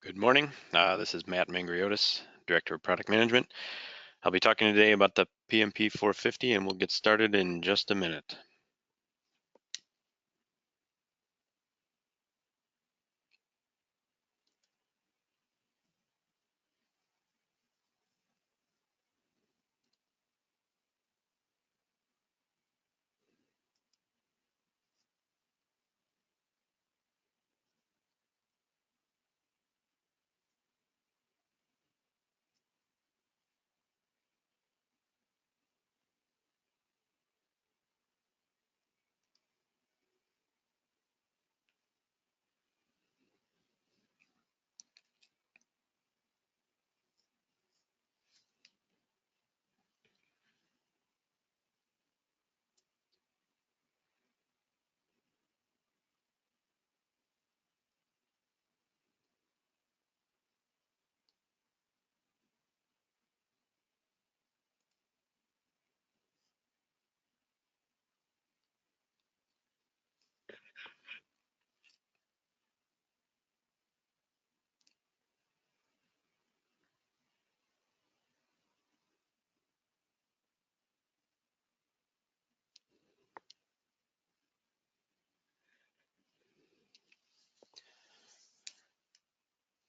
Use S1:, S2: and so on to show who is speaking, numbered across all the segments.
S1: Good morning. This is Matt Mangriotis, Director of Product Management. I'll be talking today about the PMP 450, and we'll get started in just a minute.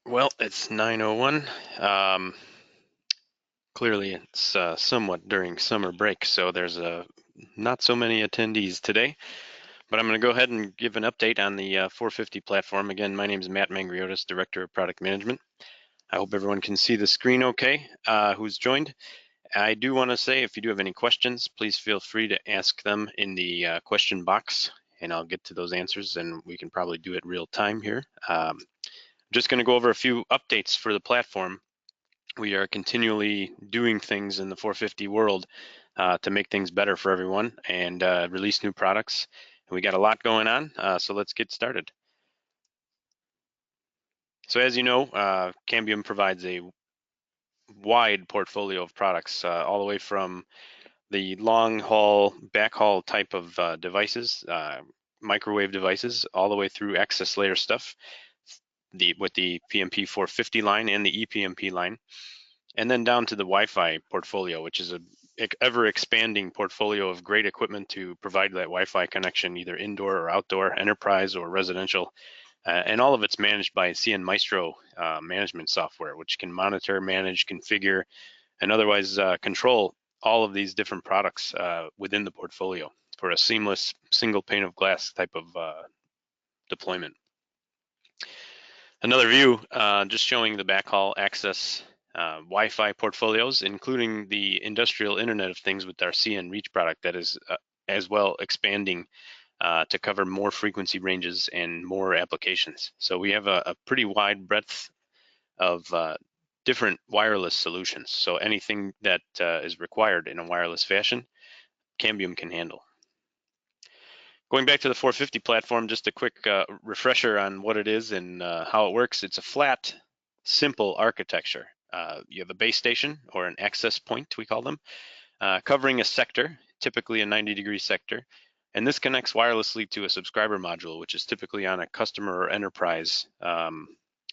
S1: Well, it's 9:01. Clearly, it's somewhat during summer break, so there's not so many attendees today. But I'm going to go ahead and give an update on the 450 platform. Again, my name is Matt Mangriotis, Director of Product Management. I hope everyone can see the screen okay, who's joined. I do want to say, if you do have any questions, please feel free to ask them in the question box, and I'll get to those answers, and we can probably do it real time here. Just going to go over a few updates for the platform. We are continually doing things in the 450 world to make things better for everyone and release new products. We got a lot going on, so let's get started. So as you know, Cambium provides a wide portfolio of products, all the way from the long haul, backhaul type of devices, microwave devices, all the way through access layer stuff, with the PMP 450 line and the ePMP line, and then down to the Wi-Fi portfolio, which is a ever expanding portfolio of great equipment to provide that Wi-Fi connection, either indoor or outdoor, enterprise or residential. And all of it's managed by cnMaestro management software, which can monitor, manage, configure, and otherwise control all of these different products within the portfolio for a seamless single pane of glass type of deployment. Another view just showing the backhaul access Wi-Fi portfolios, including the industrial Internet of Things with our cnReach product that is as well expanding to cover more frequency ranges and more applications. So we have a pretty wide breadth of different wireless solutions. So anything that is required in a wireless fashion, Cambium can handle. Going back to the 450 platform, just a quick refresher on what it is and how it works. It's a flat, simple architecture. You have a base station, or an access point, we call them, covering a sector, typically a 90-degree sector. And this connects wirelessly to a subscriber module, which is typically on a customer or enterprise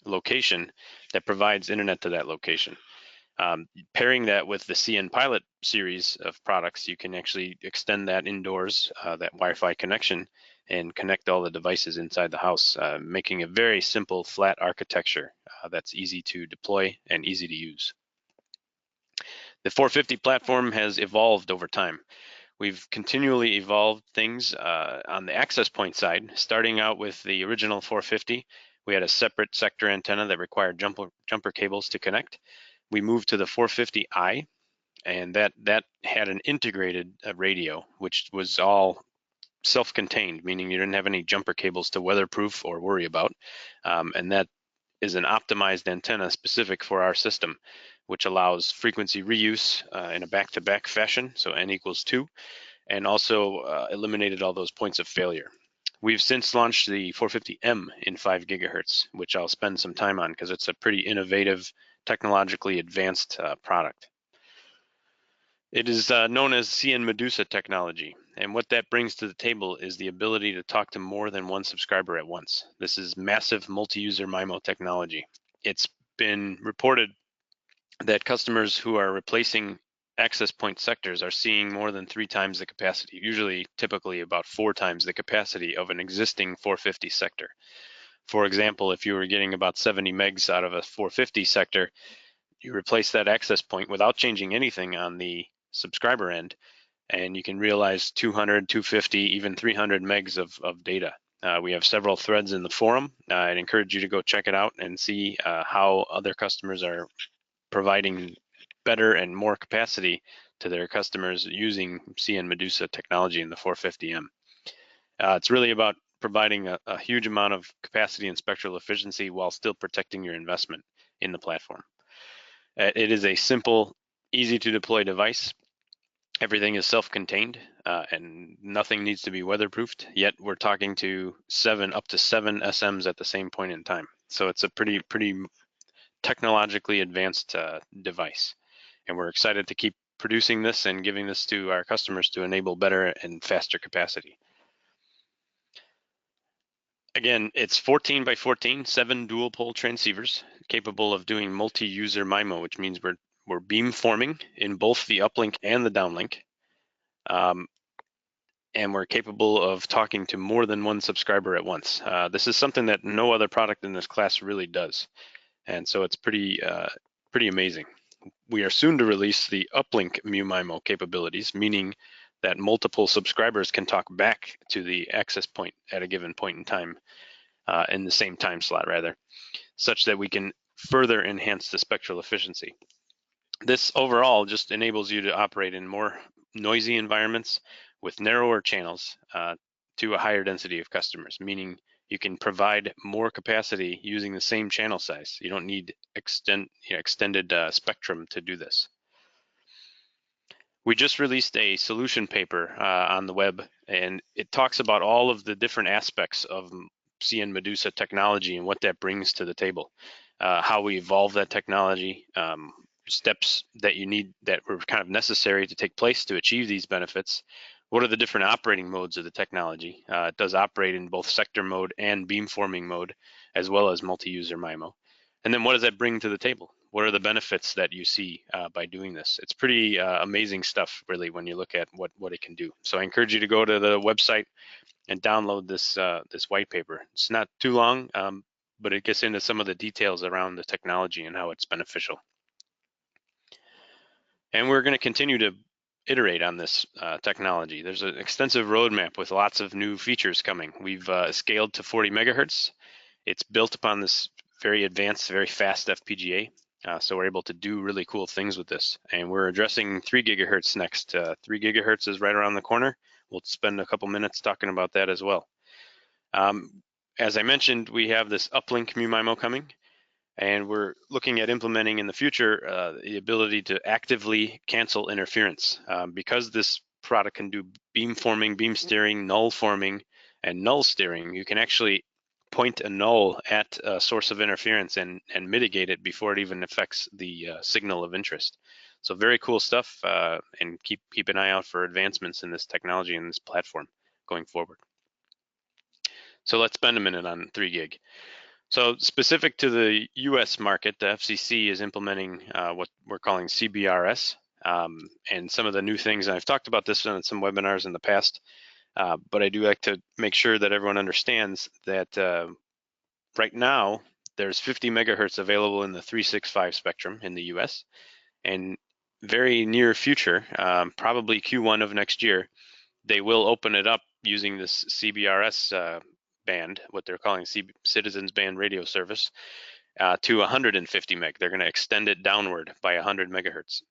S1: location that provides internet to that location. Pairing that with the CN Pilot series of products, you can actually extend that indoors, that Wi-Fi connection, and connect all the devices inside the house, making a very simple flat architecture that's easy to deploy and easy to use. The 450 platform has evolved over time. We've continually evolved things on the access point side, starting out with the original 450. We had a separate sector antenna that required jumper cables to connect. We moved to the 450i, and that had an integrated radio, which was all self-contained, meaning you didn't have any jumper cables to weatherproof or worry about. And that is an optimized antenna specific for our system, which allows frequency reuse in a back-to-back fashion, so n equals 2, and also eliminated all those points of failure. We've since launched the 450M in 5 gigahertz, which I'll spend some time on because it's a pretty innovative, technologically advanced product. It is known as CN Medusa technology, and what that brings to the table is the ability to talk to more than one subscriber at once. This is massive multi-user MIMO technology. it's been reported that customers who are replacing access point sectors are seeing more than 3 times the capacity, usually typically about 4 times the capacity of an existing 450 sector. For example, if you were getting about 70 megs out of a 450 sector, you replace that access point without changing anything on the subscriber end, and you can realize 200, 250, even 300 megs of data. We have several threads in the forum. I'd encourage you to go check it out and see how other customers are providing better and more capacity to their customers using CN Medusa technology in the 450M. It's really about providing a huge amount of capacity and spectral efficiency while still protecting your investment in the platform. It is a simple, easy to deploy device. Everything is self-contained and nothing needs to be weatherproofed, yet we're talking to up to seven SMs at the same point in time. So it's a pretty technologically advanced device. And we're excited to keep producing this and giving this to our customers to enable better and faster capacity. Again, it's 14 by 14, 7 dual pole transceivers capable of doing multi-user MIMO, which means we're beamforming in both the uplink and the downlink. And we're capable of talking to more than one subscriber at once. This is something that no other product in this class really does. And so it's pretty amazing. We are soon to release the uplink mu-MIMO capabilities, meaning that multiple subscribers can talk back to the access point at a given point in time, in the same time slot rather, such that we can further enhance the spectral efficiency. This overall just enables you to operate in more noisy environments with narrower channels to a higher density of customers, meaning you can provide more capacity using the same channel size. You don't need extended spectrum to do this. We just released a solution paper on the web, and it talks about all of the different aspects of CN Medusa technology and what that brings to the table, how we evolve that technology, steps that you need that were kind of necessary to take place to achieve these benefits. What are the different operating modes of the technology? It does operate in both sector mode and beamforming mode, as well as multi-user MIMO. And then what does that bring to the table? What are the benefits that you see by doing this? It's pretty amazing stuff, really, when you look at what it can do. So I encourage you to go to the website and download this this white paper. It's not too long, but it gets into some of the details around the technology and how it's beneficial. And we're going to continue to iterate on this technology. There's an extensive roadmap with lots of new features coming. We've scaled to 40 megahertz. It's built upon this very advanced, very fast FPGA. So we're able to do really cool things with this. And we're addressing 3 gigahertz next. 3 gigahertz is right around the corner. We'll spend a couple minutes talking about that as well. As I mentioned, we have this uplink mu-MIMO coming, and we're looking at implementing in the future the ability to actively cancel interference. Because this product can do beam forming, beam steering, null forming, and null steering, you can actually point a null at a source of interference and mitigate it before it even affects the signal of interest. So very cool stuff, and keep an eye out for advancements in this technology and this platform going forward. So let's spend a minute on 3 gig. So specific to the US market, the FCC is implementing what we're calling CBRS, and some of the new things, and I've talked about this on some webinars in the past, but I do like to make sure that everyone understands that right now there's 50 megahertz available in the 365 spectrum in the US, and very near future, probably Q1 of next year, they will open it up using this CBRS band, what they're calling Citizens Band Radio Service, to 150 meg. They're going to extend it downward by 100 megahertz.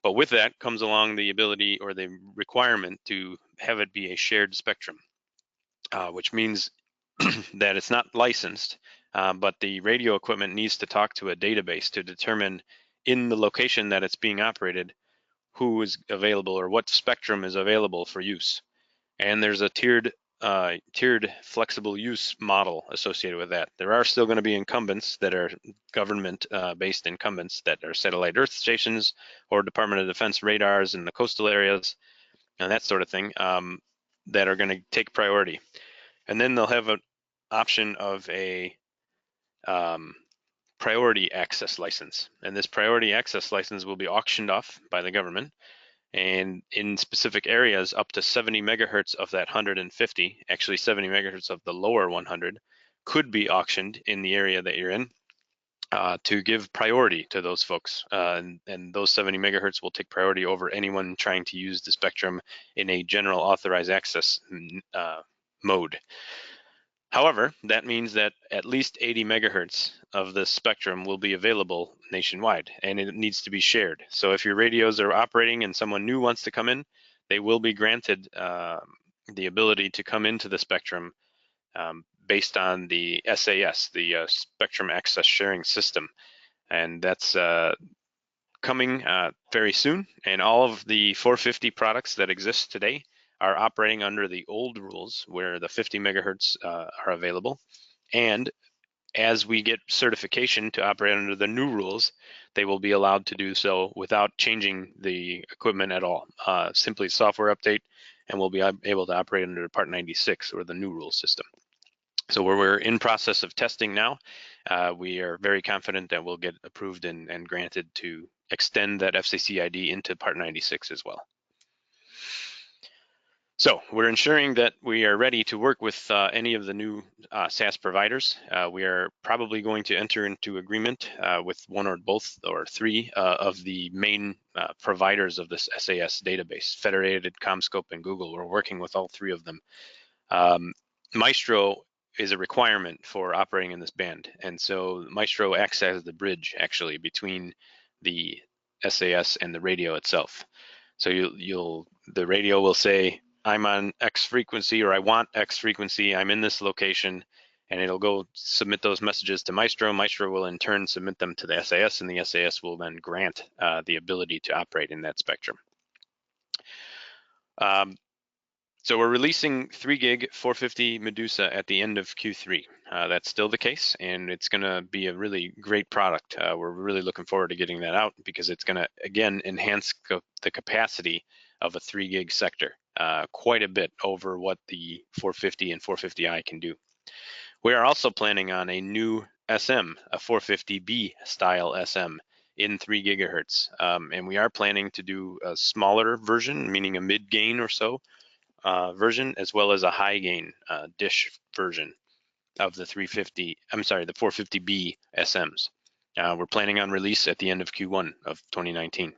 S1: But with that comes along the ability or the requirement to have it be a shared spectrum, which means that it's not licensed, but the radio equipment needs to talk to a database to determine in the location that it's being operated who is available or what spectrum is available for use. And there's a tiered flexible use model associated with that. There are still going to be incumbents that are government-based incumbents that are satellite Earth stations or Department of Defense radars in the coastal areas and that sort of thing that are going to take priority. And then they'll have an option of a priority access license. And this priority access license will be auctioned off by the government. And in specific areas, up to 70 megahertz of that 150, actually 70 megahertz of the lower 100, could be auctioned in the area that you're in to give priority to those folks. And those 70 megahertz will take priority over anyone trying to use the spectrum in a general authorized access mode. However, that means that at least 80 megahertz of the spectrum will be available nationwide, and it needs to be shared. So if your radios are operating and someone new wants to come in, they will be granted the ability to come into the spectrum based on the SAS, the Spectrum Access Sharing System. And that's coming very soon. And all of the 450 products that exist today are operating under the old rules where the 50 megahertz are available. And as we get certification to operate under the new rules, they will be allowed to do so without changing the equipment at all. Simply software update, and we'll be able to operate under Part 96 or the new rule system. So we're in process of testing now. We are very confident that we'll get approved and granted to extend that FCC ID into Part 96 as well. So we're ensuring that we are ready to work with any of the new SAS providers. We are probably going to enter into agreement with one or both or three of the main providers of this SAS database, Federated, CommScope, and Google. We're working with all three of them. Maestro is a requirement for operating in this band. And so Maestro acts as the bridge actually between the SAS and the radio itself. So the radio will say, I'm on X frequency, or I want X frequency, I'm in this location, and it'll go submit those messages to Maestro. Maestro will in turn submit them to the SAS, and the SAS will then grant the ability to operate in that spectrum. So we're releasing 3 gig 450 Medusa at the end of Q3. That's still the case, and it's going to be a really great product. We're really looking forward to getting that out because it's going to, again, enhance the capacity of a 3 gig sector quite a bit over what the 450 and 450i can do. We are also planning on a new SM, a 450B style SM in 3 gigahertz, and we are planning to do a smaller version, meaning a mid gain or so, version, as well as a high gain dish version of the 450B SMs. We're planning on release at the end of Q1 of 2019.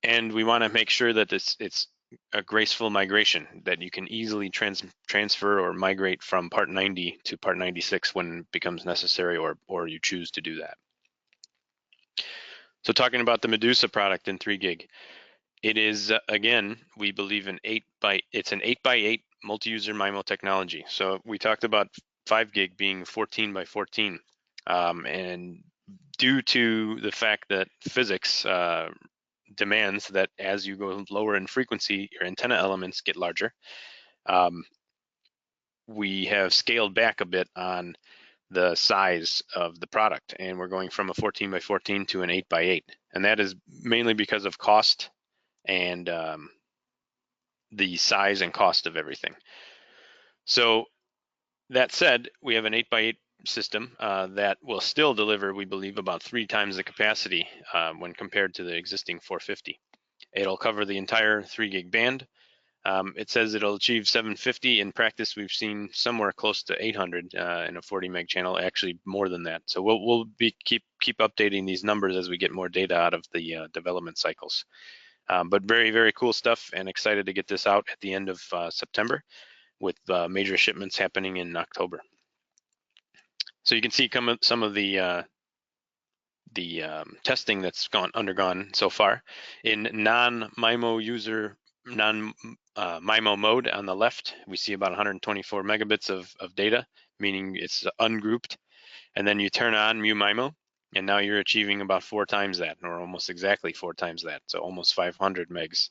S1: And we want to make sure that it's a graceful migration, that you can easily transfer or migrate from Part 90 to Part 96 when it becomes necessary or you choose to do that. So talking about the Medusa product in 3 gig. It is, again, we believe it's an 8x8 multi-user MIMO technology. So we talked about 5 gig being 14 by 14. And due to the fact that physics demands that as you go lower in frequency, your antenna elements get larger, we have scaled back a bit on the size of the product. And we're going from a 14 by 14 to an 8x8. And that is mainly because of cost and the size and cost of everything. So that said, we have an 8x8 system that will still deliver, we believe, about 3 times the capacity when compared to the existing 450. It'll cover the entire 3 gig band. It says it'll achieve 750. In practice, we've seen somewhere close to 800 in a 40 meg channel, actually more than that. So we'll keep updating these numbers as we get more data out of the development cycles. But very, very cool stuff, and excited to get this out at the end of September with major shipments happening in October. So you can see some of the testing that's undergone so far. In non-MIMO mode on the left, we see about 124 megabits of data, meaning it's ungrouped. And then you turn on mu-MIMO, and now you're achieving about 4 times that, or almost exactly 4 times that. So almost 500 megs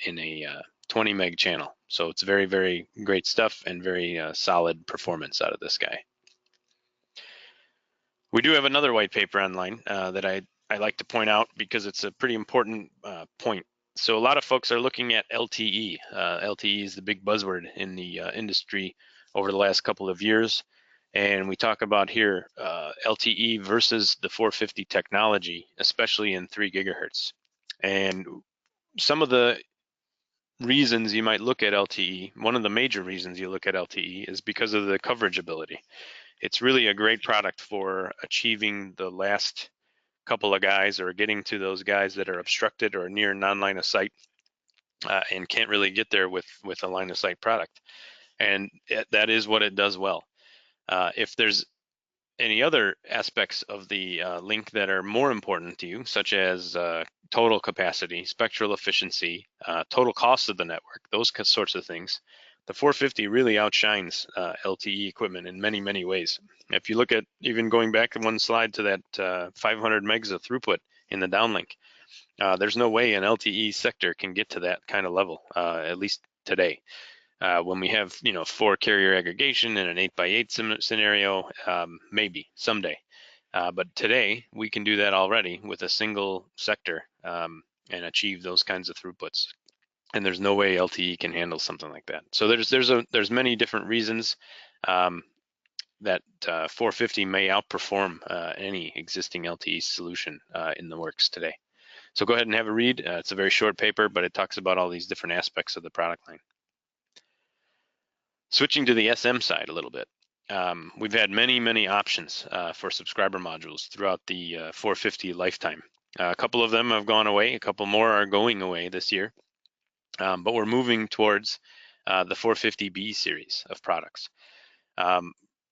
S1: in a 20 meg channel. So it's very, very great stuff and very solid performance out of this guy. We do have another white paper online that I like to point out because it's a pretty important point. So a lot of folks are looking at LTE. LTE is the big buzzword in the industry over the last couple of years. And we talk about here LTE versus the 450 technology, especially in 3 gigahertz. And some of the reasons you might look at LTE, one of the major reasons you look at LTE is because of the coverage ability. It's really a great product for achieving the last couple of guys or getting to those guys that are obstructed or near non-line of sight and can't really get there with a line of sight product. And that is what it does well. If there's any other aspects of the link that are more important to you, such as total capacity, spectral efficiency, total cost of the network, those sorts of things, the 450 really outshines LTE equipment in many, many ways. If you look at even going back one slide to that 500 megs of throughput in the downlink, there's no way an LTE sector can get to that kind of level, at least today. When we have 4 carrier aggregation in an 8x8 scenario, maybe someday. But today we can do that already with a single sector and achieve those kinds of throughputs. And there's no way LTE can handle something like that. So there's many different reasons that 450 may outperform any existing LTE solution in the works today. So go ahead and have a read. It's a very short paper, but it talks about all these different aspects of the product line. Switching to the SM side a little bit, we've had many options for subscriber modules throughout the 450 lifetime. A couple of them have gone away, a couple more are going away this year, but we're moving towards the 450B series of products.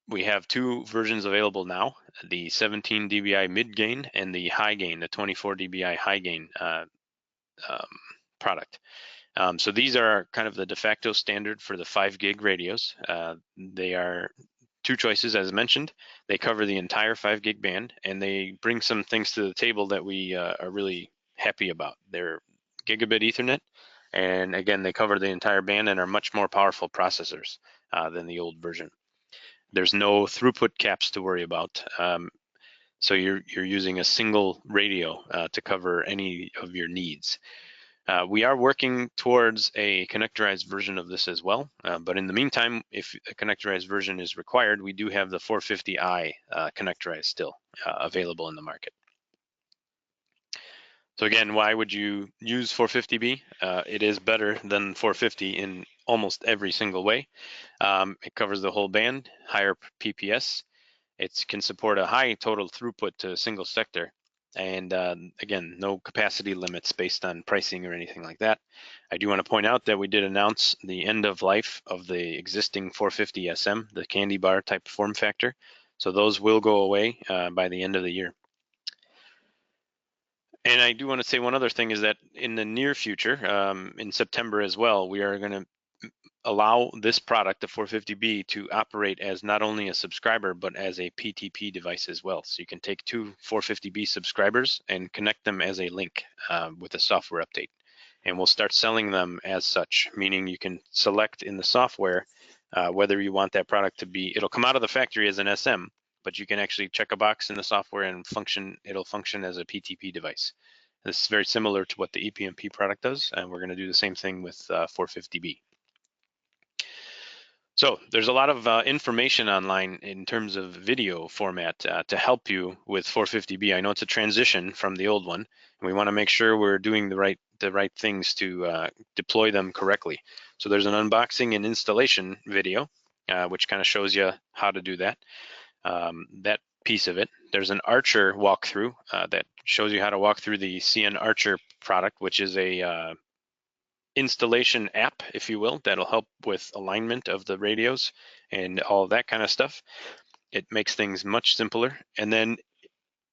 S1: We have 2 versions available now, the 17 dBi mid gain and the high gain, the 24 dBi high gain product. So these are kind of the de facto standard for the 5 gig radios. They are 2 choices, as mentioned. They cover the entire 5 gig band, and they bring some things to the table that we are really happy about. They're gigabit Ethernet, and again, they cover the entire band and are much more powerful processors than the old version. There's no throughput caps to worry about. So you're using a single radio to cover any of your needs. We are working towards a connectorized version of this as well, but in the meantime, if a connectorized version is required, we do have the 450i connectorized still available in the market. So again, why would you use 450B? It is better than 450 in almost every single way. It covers the whole band, higher PPS. It can support a high total throughput to a single sector. And again, no capacity limits based on pricing or anything like that. I do want to point out that we did announce the end of life of the existing 450 SM, the candy bar type form factor. So those will go away by the end of the year. And I do want to say one other thing is that in the near future, in September as well, we are going to allow this product, the 450B, to operate as not only a subscriber, but as a PTP device as well. So you can take 2 450B subscribers and connect them as a link with a software update. And we'll start selling them as such, meaning you can select in the software whether you want that product to be, it'll come out of the factory as an SM, but you can actually check a box in the software and it'll function as a PTP device. This is very similar to what the PMP product does, and we're going to do the same thing with 450B. So there's a lot of information online in terms of video format to help you with 450B. I know it's a transition from the old one, and we want to make sure we're doing the right things to deploy them correctly. So there's an unboxing and installation video, which kind of shows you how to do that. That piece of it. There's an Archer walkthrough that shows you how to walk through the cnArcher product, which is a installation app, if you will, that'll help with alignment of the radios and all of that kind of stuff. It makes things much simpler. And then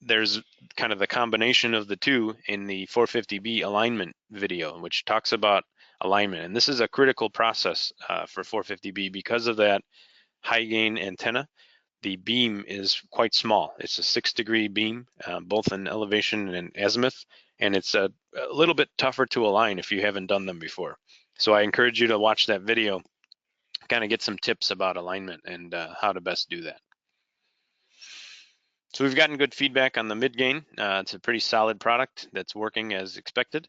S1: there's kind of the combination of the two in the 450B alignment video, which talks about alignment. And this is a critical process for 450B because of that high gain antenna. The beam is quite small. It's a 6-degree beam, both in elevation and azimuth, and it's a little bit tougher to align if you haven't done them before. So I encourage you to watch that video, kind of get some tips about alignment and how to best do that. So we've gotten good feedback on the mid gain. It's a pretty solid product that's working as expected.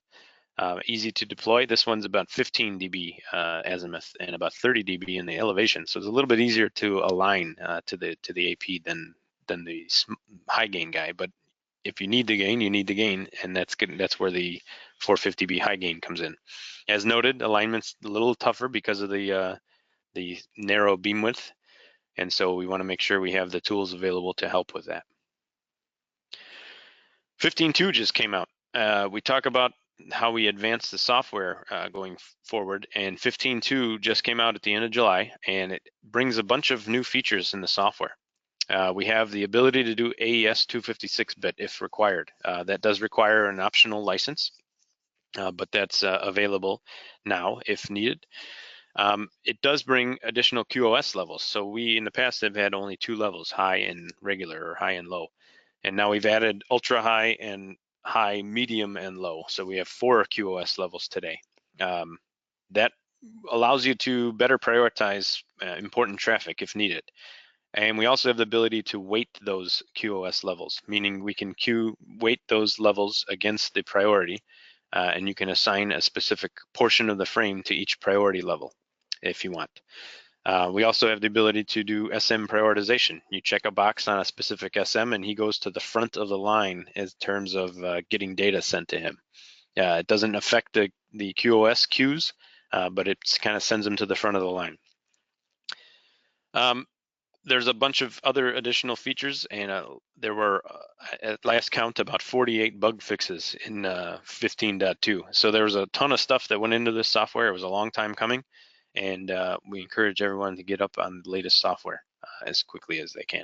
S1: easy to deploy. This one's about 15 dB azimuth and about 30 dB in the elevation, so it's a little bit easier to align to the AP than the high gain guy. But if you need the gain, you need the gain, and that's good. That's where the 450B high gain comes in. As noted, alignment's a little tougher because of the narrow beam width, and so we want to make sure we have the tools available to help with that. 15.2 just came out. We talk about how we advance the software going forward, and 15.2 just came out at the end of July, and it brings a bunch of new features in the software. We have the ability to do AES 256-bit if required. That does require an optional license, but that's available now if needed. It does bring additional QoS levels. So we in the past have had only 2 levels, high and regular, or high and low. And now we've added ultra high and high, medium, and low. So we have 4 QoS levels today. That allows you to better prioritize important traffic if needed. And we also have the ability to weight those QoS levels, meaning we can weight those levels against the priority, and you can assign a specific portion of the frame to each priority level if you want. We also have the ability to do SM prioritization. You check a box on a specific SM and he goes to the front of the line in terms of getting data sent to him. It doesn't affect the QoS queues, but it kind of sends them to the front of the line. There's a bunch of other additional features, and there were, at last count, about 48 bug fixes in 15.2. So there was a ton of stuff that went into this software. It was a long time coming, and we encourage everyone to get up on the latest software as quickly as they can.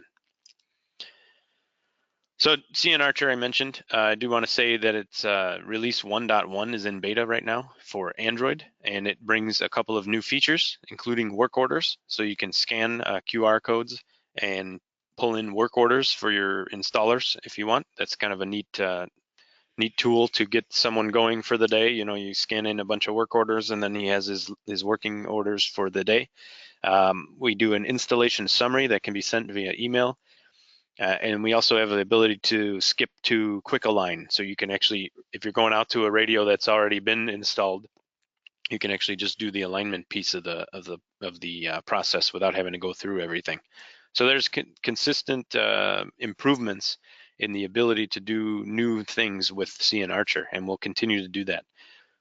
S1: So cnArcher I mentioned. I do want to say that it's release 1.1 is in beta right now for Android, and it brings a couple of new features, including work orders. So you can scan QR codes and pull in work orders for your installers if you want. That's kind of a neat tool to get someone going for the day. You know, you scan in a bunch of work orders, and then he has his working orders for the day. We do an installation summary that can be sent via email. And we also have the ability to skip to quick align. So you can actually, if you're going out to a radio that's already been installed, you can actually just do the alignment piece of the process without having to go through everything. So there's consistent improvements in the ability to do new things with cnArcher, and we'll continue to do that.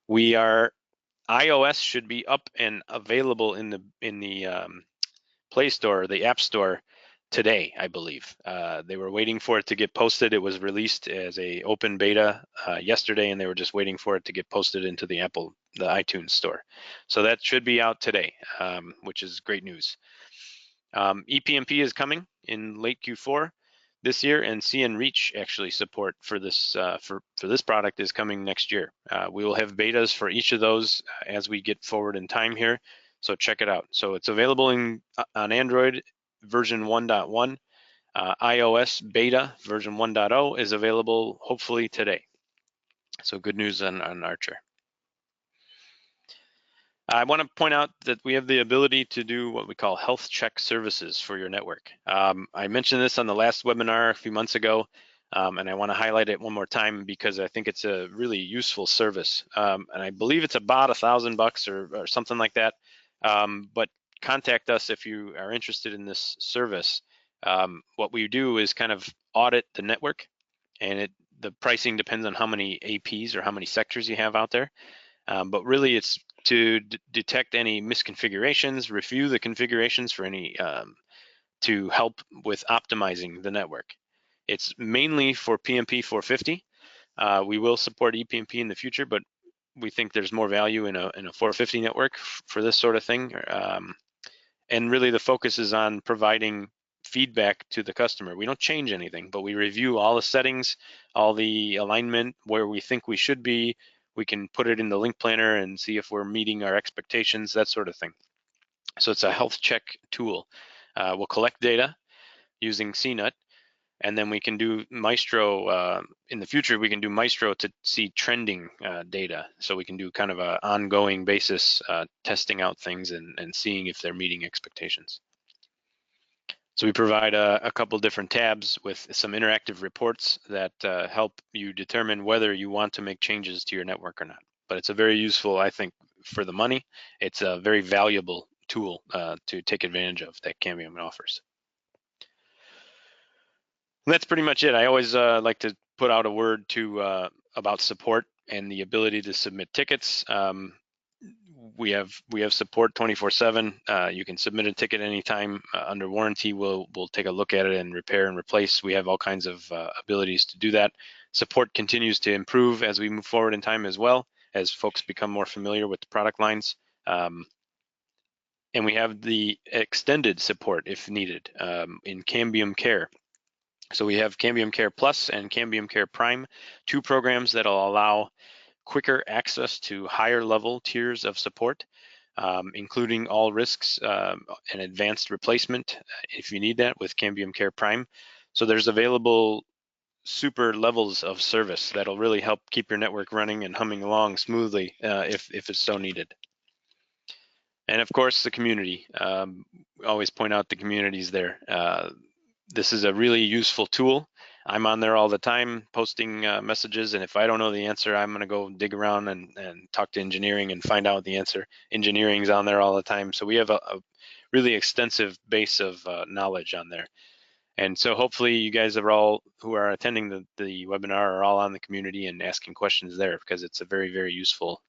S1: iOS should be up and available in the Play Store, the App Store, today, I believe. They were waiting for it to get posted. It was released as a open beta yesterday, and they were just waiting for it to get posted into the iTunes store. So that should be out today, which is great news. ePMP is coming in late Q4 this year, and cnReach actually support for this for this product is coming next year. We will have betas for each of those as we get forward in time here. So check it out. So it's available on Android version 1.1. iOS beta version 1.0 is available hopefully today. So good news on Archer. I want to point out that we have the ability to do what we call health check services for your network. I mentioned this on the last webinar a few months ago, and I want to highlight it one more time because I think it's a really useful service. And I believe it's about $1,000 or something like that. But contact us if you are interested in this service. What we do is kind of audit the network, and the pricing depends on how many APs or how many sectors you have out there. But really it's to detect any misconfigurations, review the configurations for any, to help with optimizing the network. It's mainly for PMP 450. We will support ePMP in the future, but we think there's more value in a 450 network for this sort of thing. And really the focus is on providing feedback to the customer. We don't change anything, but we review all the settings, all the alignment, where we think we should be. We can put it in the link planner and see if we're meeting our expectations, that sort of thing. So it's a health check tool. We'll collect data using CNUT, and then we can do Maestro. In the future, we can do Maestro to see trending data. So we can do kind of an ongoing basis, testing out things and seeing if they're meeting expectations. So we provide a couple different tabs with some interactive reports that help you determine whether you want to make changes to your network or not. but it's a very useful, I think, for the money. It's a very valuable tool to take advantage of that Cambium offers. And that's pretty much it. I always like to put out a word to about support and the ability to submit tickets. We have support 24/7. You can submit a ticket anytime under warranty. We'll take a look at it and repair and replace. We have all kinds of abilities to do that. Support continues to improve as we move forward in time as well, as folks become more familiar with the product lines. And we have the extended support if needed in Cambium Care. So we have Cambium Care Plus and Cambium Care Prime, two programs that'll allow quicker access to higher level tiers of support, including all risks and advanced replacement if you need that with Cambium Care Prime. So there's available super levels of service that'll really help keep your network running and humming along smoothly if it's so needed. And of course, the community. Always point out the communities there. This is a really useful tool. I'm on there all the time posting messages, and if I don't know the answer, I'm going to go dig around and talk to engineering and find out the answer. Engineering's on there all the time, so we have a really extensive base of knowledge on there. And so hopefully you guys are all who are attending the webinar are all on the community and asking questions there, because it's a very, very useful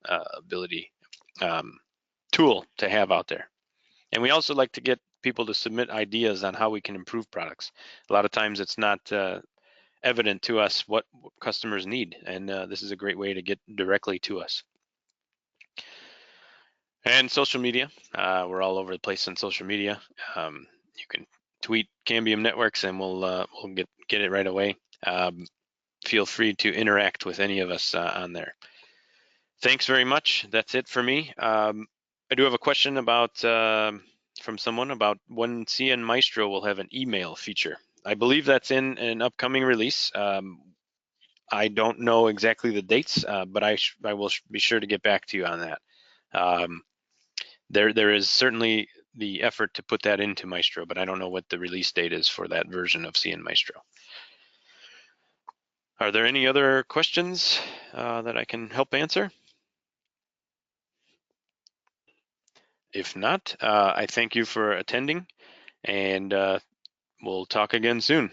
S1: tool to have out there. And we also like to get people to submit ideas on how we can improve products. A lot of times it's not evident to us what customers need, and this is a great way to get directly to us. And social media, we're all over the place on social media. You can tweet Cambium Networks and we'll get it right away. Feel free to interact with any of us on there. Thanks very much. That's it for me. I do have a question about from someone about when CN Maestro will have an email feature. I believe that's in an upcoming release. I don't know exactly the dates, but I will be sure to get back to you on that. There is certainly the effort to put that into Maestro, but I don't know what the release date is for that version of CN Maestro. Are there any other questions that I can help answer? If not, I thank you for attending, and we'll talk again soon.